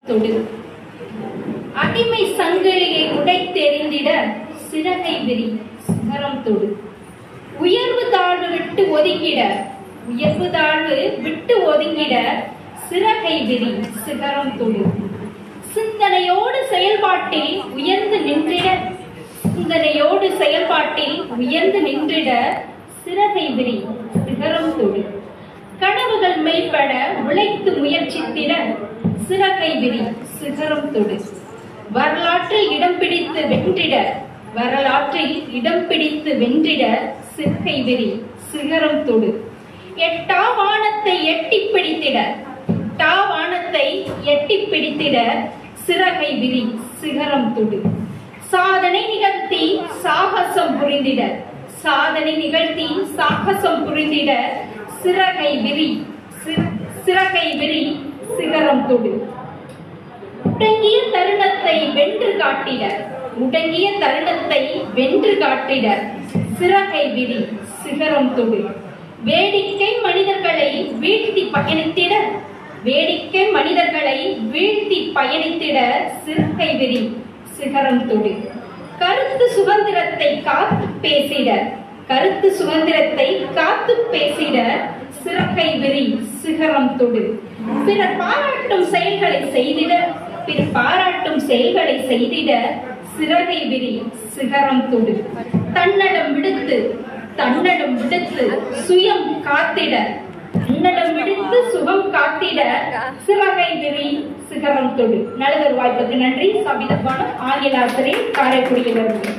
தொடு. அடிமை சங்கிலியை உடைத்தெறிந்திட சிறகை விரி சிகரம் தொடு. உயர்வு தாழ்வு விட்டு ஒதுங்கிட சிறகை விரி சிகரம் தொடு. சிந்தனையோடு செயல்பாட்டில் உயர்ந்து நின்றிட சிறகை விரி சிகரம் தொடு. கனவுகள் மெய்ப்பட உழைத்து முயற்சித்திட சிறகை விரி சிகரம் தொடு. வரலாற்றில் இடம் பிடித்து வென்றிட சிறகை விரி சிகரம் தொடு. எட்டா வானத்தை எட்டி பிடித்திட சிறகை விரி சிகரம் தொடு. சாதனை நிகழ்த்தி சாகசம் புரிந்திட சிறகை விரி சிகரம் தொடு. முடங்கிய தருணத்தை வென்று காட்டிட சிறகை விரி சிகரம் தொடு. வேடிக்கை மனிதர்களை வீழ்த்தி பயணித்திட சிறகை விரி சிகரம் தொடு. கருத்து சுதந்திரத்தை காத்து பேசிட சிறகை விரி சிகரம் தொடு. பிறர் பாராட்டும் செயல்களை செய்திட சிறகை விரி சிகரம் தொடு. தன்னடம் விடுத்து சுகம் காத்திட சிறகை விரி சிகரம் தொடு. நல்லதொரு வாய்ப்புக்கு நன்றி. சபிதப்பான ஆங்கில ஆசிரியர் காரைக்குடியிலிருந்து.